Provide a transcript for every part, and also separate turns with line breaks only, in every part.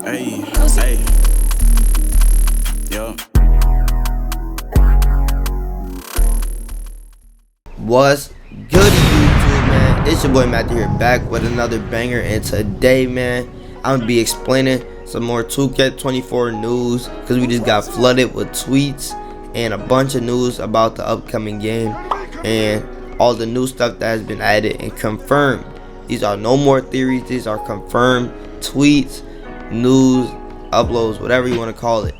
Hey, hey, yo.
What's good, YouTube, man? It's your boy Matthew here, back with another banger. And today, man, I'm gonna be explaining some more 2K24 news, because we just got flooded with tweets and a bunch of news about the upcoming game and all the new stuff that has been added and confirmed. These are no more theories, these are confirmed tweets, news, uploads, whatever you want to call it,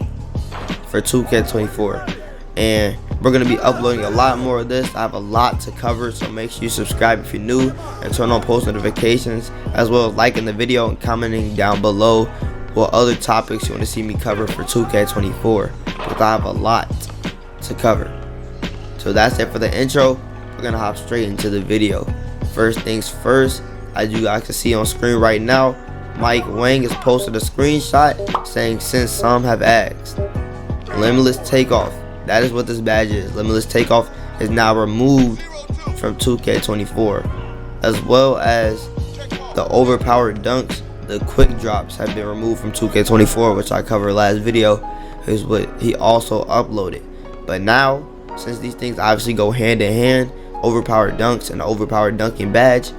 for 2K24. And we're going to be uploading a lot more of this. I have a lot to cover, so make sure you subscribe if you're new and turn on post notifications, as well as liking the video and commenting down below what other topics you want to see me cover for 2K24, because I have a lot to cover. So that's it for the intro. We're going to hop straight into the video. First things first, as you guys can see on screen right now, Mike Wang has posted a screenshot saying, "Since some have asked, Limitless Takeoff." That is what this badge is. Limitless Takeoff is now removed from 2K24, as well as the overpowered dunks, the quick drops have been removed from 2K24, which I covered last video, is what he also uploaded. But now, since these things obviously go hand in hand, overpowered dunks and the overpowered dunking badge,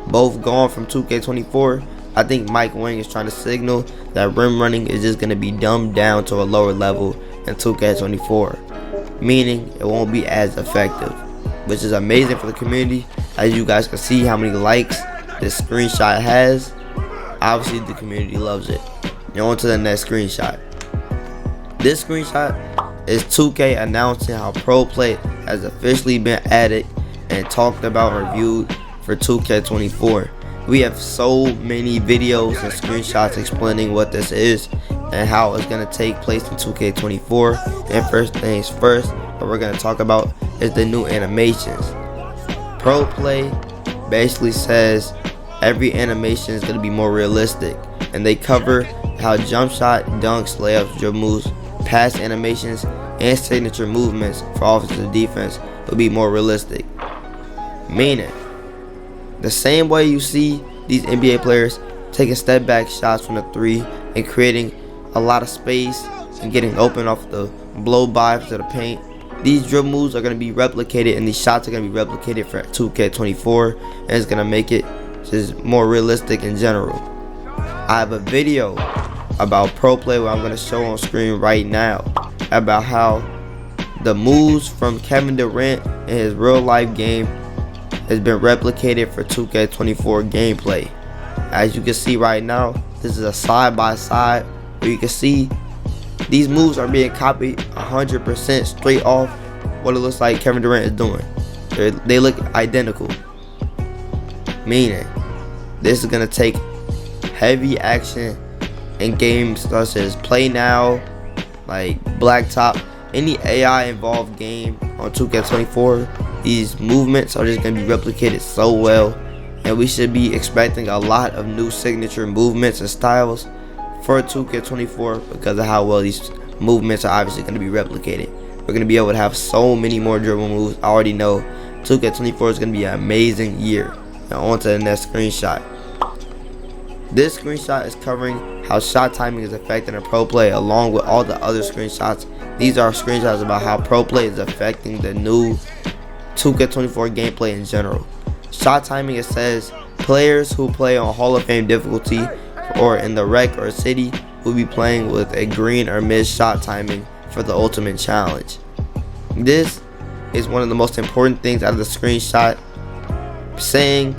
both gone from 2K24, I think Mike Wang is trying to signal that rim running is just going to be dumbed down to a lower level in 2K24, meaning it won't be as effective, which is amazing for the community. As you guys can see how many likes this screenshot has, obviously the community loves it. Now on to the next screenshot. This screenshot is 2K announcing how Pro Play has officially been added and talked about and reviewed for 2K24. We have so many videos and screenshots explaining what this is and how it's going to take place in 2K24. And first things first, what we're going to talk about is the new animations. Pro Play basically says every animation is going to be more realistic, and they cover how jump shot, dunks, layups, dribble moves, pass animations, and signature movements for offensive defense will be more realistic. Meaning, the same way you see these NBA players taking step back shots from the three and creating a lot of space and getting open off the blow by to the paint, these dribble moves are going to be replicated, and these shots are going to be replicated for 2K24, and it's going to make it just more realistic in general. I have a video about Pro Play where I'm going to show on screen right now about how the moves from Kevin Durant in his real life game has been replicated for 2K24 gameplay. As you can see right now, this is a side by side where you can see these moves are being copied 100% straight off what it looks like Kevin Durant is doing. They look identical, meaning this is going to take heavy action in games such as Play Now, like Blacktop, any AI involved game on 2K24. These movements are just going to be replicated so well, and we should be expecting a lot of new signature movements and styles for 2K24 because of how well these movements are obviously going to be replicated. We're going to be able to have so many more dribble moves. I already know 2K24 is going to be an amazing year. Now on to the next screenshot. This screenshot is covering how shot timing is affecting a Pro Play, along with all the other screenshots. These are screenshots about how Pro Play is affecting the new 2K24 gameplay in general. Shot timing, it says players who play on Hall of Fame difficulty or in the rec or city will be playing with a green or mid shot timing for the ultimate challenge. This is one of the most important things out of the screenshot, saying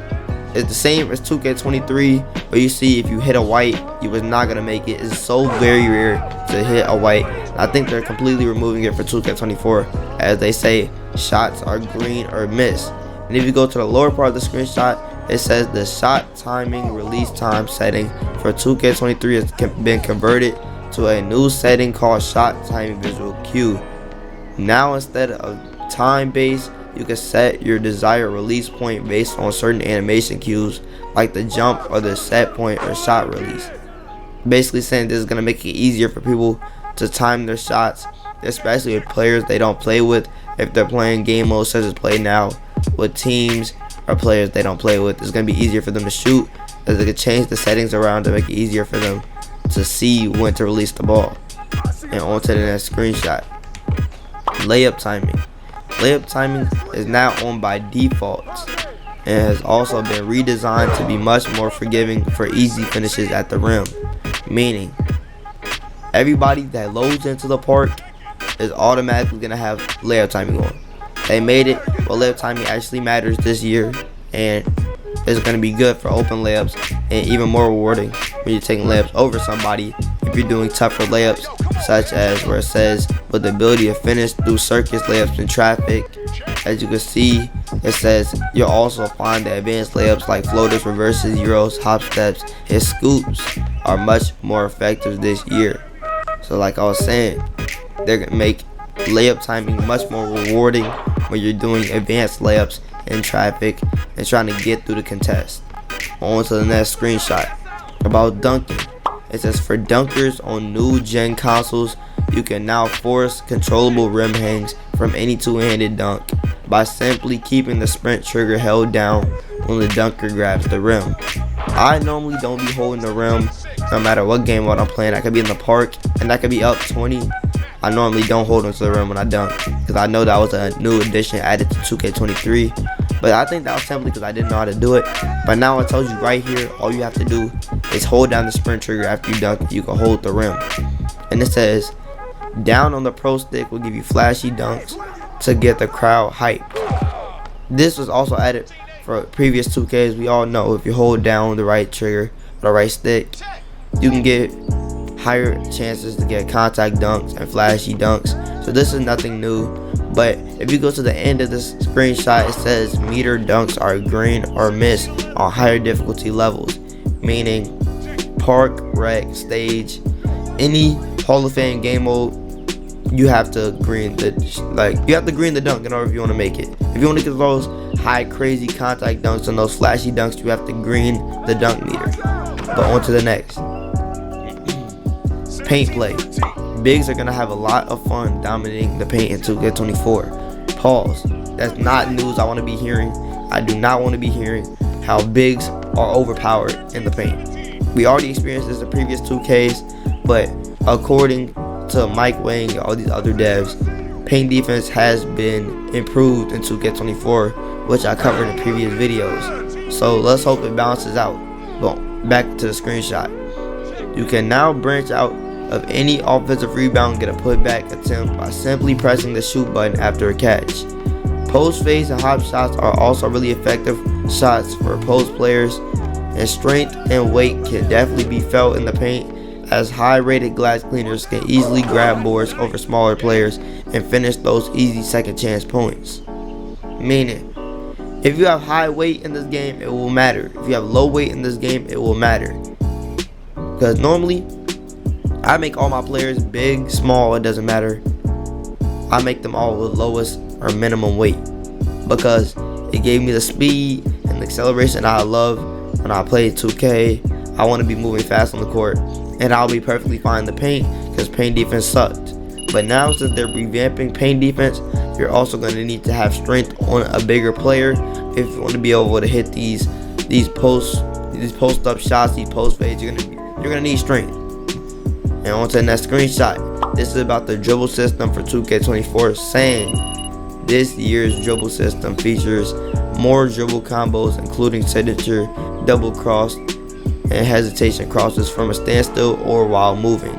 it's the same as 2K23, where you see if you hit a white, you was not gonna make it. It's so very rare to hit a white. I think they're completely removing it for 2K24, as they say shots are green or miss. And if you go to the lower part of the screenshot, it says the shot timing release time setting for 2K23 has been converted to a new setting called shot timing visual cue. Now instead of time based, you can set your desired release point based on certain animation cues like the jump or the set point or shot release. Basically saying this is going to make it easier for people to time their shots, especially with players they don't play with. If they're playing game mode such as Play Now with teams or players they don't play with, it's going to be easier for them to shoot, as they can change the settings around to make it easier for them to see when to release the ball. And on to the next screenshot. Layup timing. Layup timing is now on by default and has also been redesigned to be much more forgiving for easy finishes at the rim. Meaning, everybody that loads into the park is automatically going to have layup timing on. They made it, but layup timing actually matters this year, and it's going to be good for open layups and even more rewarding when you're taking layups over somebody if you're doing tougher layups, such as where it says with the ability to finish through circus layups in traffic. As you can see, it says you'll also find the advanced layups like floaters, reverses, euros, hop steps, and scoops are much more effective this year. So like I was saying, they're going to make layup timing much more rewarding when you're doing advanced layups in traffic and trying to get through the contest. On to the next screenshot about dunking. It says for dunkers on new gen consoles, you can now force controllable rim hangs from any two-handed dunk by simply keeping the sprint trigger held down when the dunker grabs the rim. I normally don't be holding the rim no matter what game mode I'm playing. I could be in the park and I could be up 20. I normally don't hold onto the rim when I dunk because I know that was a new addition added to 2K23. But I think that was simply because I didn't know how to do it. But now it tells you right here, all you have to do is hold down the sprint trigger after you dunk. You can hold the rim. And it says, down on the pro stick will give you flashy dunks to get the crowd hyped. This was also added for previous 2Ks. We all know if you hold down the right trigger, the right stick, you can get higher chances to get contact dunks and flashy dunks. So this is nothing new, but if you go to the end of this screenshot, it says meter dunks are green or miss on higher difficulty levels, meaning park, rec, stage, any Hall of Fame game mode, you have to green the dunk in order if you want to make it. If you want to get those high crazy contact dunks and those flashy dunks, you have to green the dunk meter. But on to the next. Paint play. Bigs are going to have a lot of fun dominating the paint in 2K24. Pause. That's not news I want to be hearing. I do not want to be hearing how bigs are overpowered in the paint. We already experienced this in previous 2Ks, but according to Mike Wang and all these other devs, paint defense has been improved in 2K24, which I covered in previous videos. So let's hope it balances out. Well, back to the screenshot. You can now branch out of any offensive rebound and get a putback attempt by simply pressing the shoot button after a catch. Post fades and hop shots are also really effective shots for post players, and strength and weight can definitely be felt in the paint, as high rated glass cleaners can easily grab boards over smaller players and finish those easy second chance points. Meaning, if you have high weight in this game, it will matter. If you have low weight in this game, it will matter. Because normally, I make all my players big, small, it doesn't matter. I make them all with lowest or minimum weight because it gave me the speed and the acceleration I love when I play 2K. I want to be moving fast on the court, and I'll be perfectly fine in the paint because paint defense sucked. But now since they're revamping paint defense, you're also going to need to have strength on a bigger player if you want to be able to hit these post up shots, these post fades. You're gonna need strength. And on to the next screenshot. This is about the dribble system for 2K24, saying this year's dribble system features more dribble combos, including signature, double cross, and hesitation crosses from a standstill or while moving.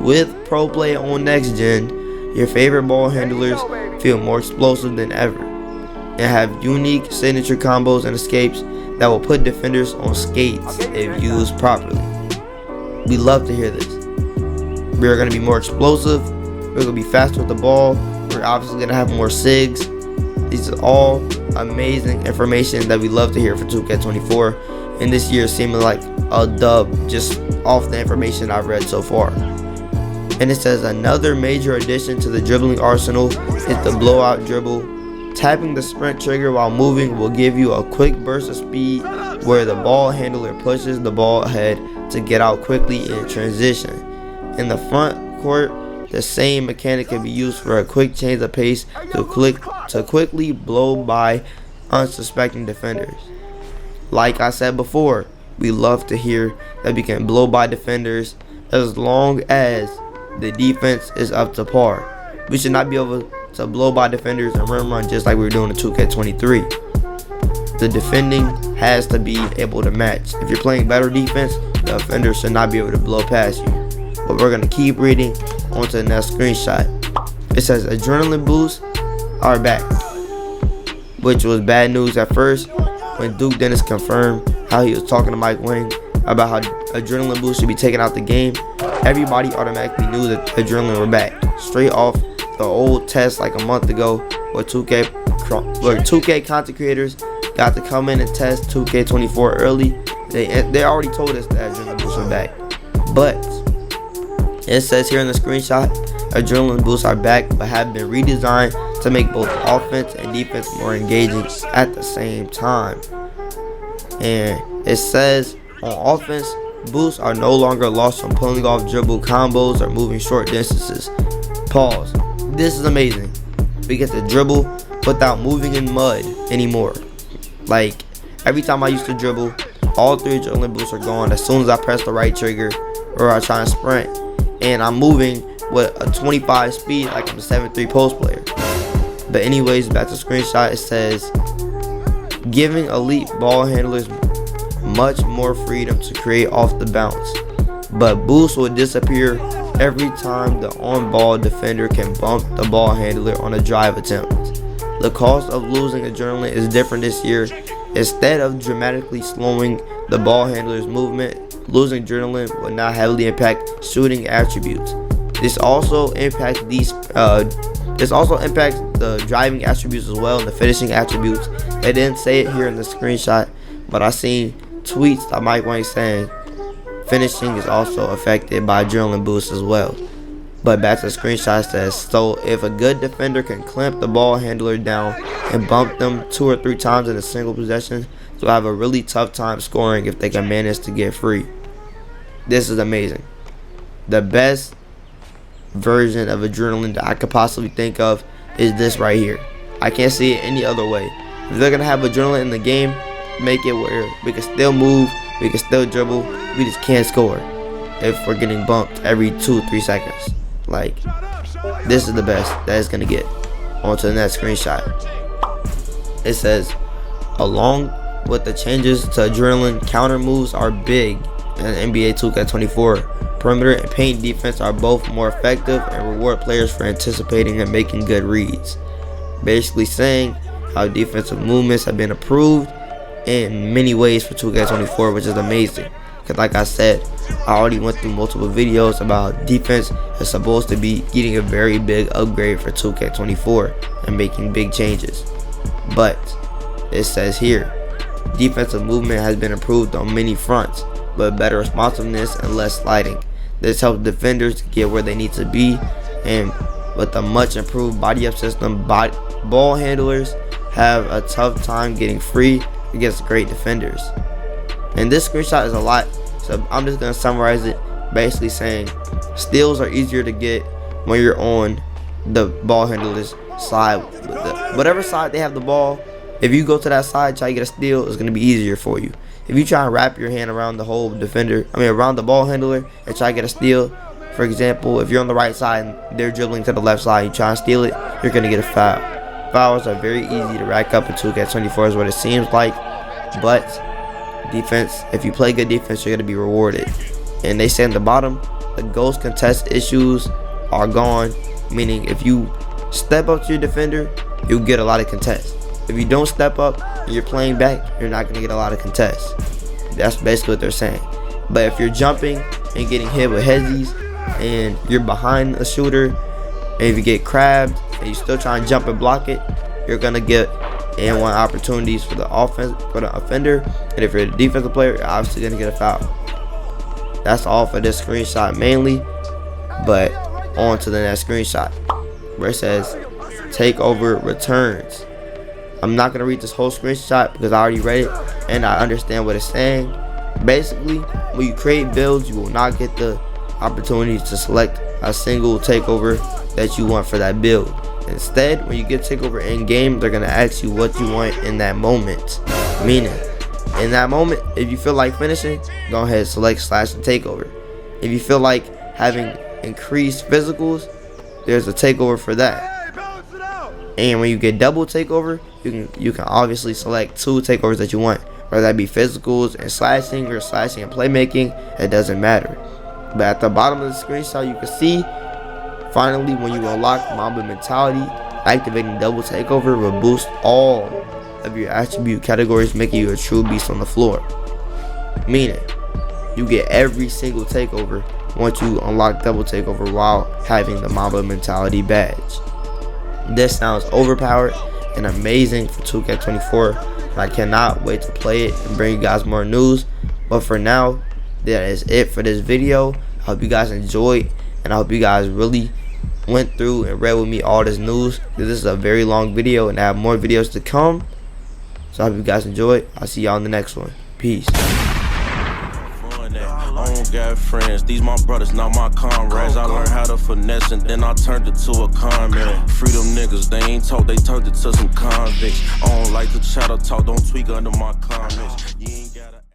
With Pro Play on next gen, your favorite ball handlers feel more explosive than ever and have unique signature combos and escapes that will put defenders on skates if used properly. We love to hear this. We're going to be more explosive. We're going to be faster with the ball. We're obviously going to have more SIGs. These are all amazing information that we love to hear for 2K24. And this year seeming like a dub just off the information I've read so far. And it says another major addition to the dribbling arsenal is the blowout dribble. Tapping the sprint trigger while moving will give you a quick burst of speed where the ball handler pushes the ball ahead to get out quickly in transition. In the front court, the same mechanic can be used for a quick change of pace to quickly blow by unsuspecting defenders. Like I said before, we love to hear that we can blow by defenders as long as the defense is up to par. We should not be able to blow by defenders and run just like we were doing in 2K23. The defending has to be able to match. If you're playing better defense, the offender should not be able to blow past you. But we're going to keep reading onto the next screenshot. It says adrenaline boosts are back, which was bad news at first when Duke Dennis confirmed how he was talking to Mike Wang about how adrenaline boosts should be taken out the game. Everybody automatically knew that adrenaline were back straight off the old test like a month ago, where 2K content creators got to come in and test 2K24 early. They already told us that adrenaline boosts are back, but it says here in the screenshot, adrenaline boosts are back but have been redesigned to make both offense and defense more engaging at the same time. And it says on offense, boosts are no longer lost from pulling off dribble combos or moving short distances. Pause. This is amazing. We get to dribble without moving in mud anymore. Like, every time I used to dribble, all 3 adrenaline boosts are gone as soon as I press the right trigger or I try and sprint, and I'm moving with a 25 speed like I'm a 7'3" post player. But anyways, back to screenshot. It says giving elite ball handlers much more freedom to create off the bounce, but boosts will disappear every time the on-ball defender can bump the ball handler on a drive attempt. The cost of losing adrenaline is different this year. Instead of dramatically slowing the ball handler's movement, losing adrenaline will not heavily impact shooting attributes. This also impacts the driving attributes as well, and the finishing attributes. They didn't say it here in the screenshot, but I seen tweets that Mike Wang saying finishing is also affected by adrenaline boosts as well. But back to the screenshot, says, so if a good defender can clamp the ball handler down and bump them 2 or 3 times in a single possession, they'll have a really tough time scoring if they can manage to get free. This is amazing. The best version of adrenaline that I could possibly think of is this right here. I can't see it any other way. If they're gonna have adrenaline in the game, make it where we can still move, we can still dribble, we just can't score if we're getting bumped every 2-3 seconds. Like, this is the best that it's gonna get. On to the next screenshot. It says, along with the changes to adrenaline, counter moves are big in NBA 2K24. Perimeter and paint defense are both more effective and reward players for anticipating and making good reads. Basically saying how defensive movements have been improved in many ways for 2K24, which is amazing. Because like I said, I already went through multiple videos about defense is supposed to be getting a very big upgrade for 2K24 and making big changes. But it says here, defensive movement has been improved on many fronts, but better responsiveness and less sliding. This helps defenders get where they need to be, and with a much improved body up system, ball handlers have a tough time getting free against great defenders. And this screenshot is a lot, so I'm just going to summarize it, basically saying steals are easier to get when you're on the ball handler's side. Whatever side they have the ball, if you go to that side, try to get a steal, it's going to be easier for you. If you try and wrap your hand around the whole around the ball handler and try to get a steal, for example, if you're on the right side and they're dribbling to the left side, you try and steal it, you're going to get a foul. Fouls are very easy to rack up in 2K24 is what it seems like, but defense, if you play good defense, you're going to be rewarded. And they say in the bottom, the ghost contest issues are gone, meaning if you step up to your defender, you'll get a lot of contests. If you don't step up and you're playing back, you're not going to get a lot of contests. That's basically what they're saying. But if you're jumping and getting hit with heads and you're behind a shooter, and if you get crabbed and you still try and jump and block it, you're going to get and 1 opportunities for the offender. And if you're a defensive player, you're obviously going to get a foul. That's all for this screenshot mainly, but on to the next screenshot where it says takeover returns. I'm not going to read this whole screenshot because I already read it and I understand what it's saying. Basically, when you create builds, you will not get the opportunity to select a single takeover that you want for that build. Instead, when you get takeover in game, they're going to ask you what you want in that moment. Meaning, in that moment, if you feel like finishing, go ahead and select slash and takeover. If you feel like having increased physicals, there's a takeover for that. And when you get double takeover, you can obviously select 2 takeovers that you want, whether that be physicals and slashing or slashing and playmaking. It doesn't matter. But at the bottom of the screenshot, you can see finally when you unlock Mamba Mentality, activating double takeover will boost all of your attribute categories, making you a true beast on the floor. Meaning, you get every single takeover once you unlock double takeover while having the Mamba Mentality badge. This sounds overpowered and amazing for 2K24. I cannot wait to play it and bring you guys more news. But for now, that is it for this video. I hope you guys enjoyed, and I hope you guys really went through and read with me all this news, because this is a very long video and I have more videos to come. So I hope you guys enjoyed. I'll see y'all in the next one. Peace.
I don't got friends, these my brothers, not my comrades. I learned how to finesse and then I turned it to a con man. Freedom niggas, they ain't talk, they turned it to some convicts. I don't like to chatter talk, don't tweak under my comments.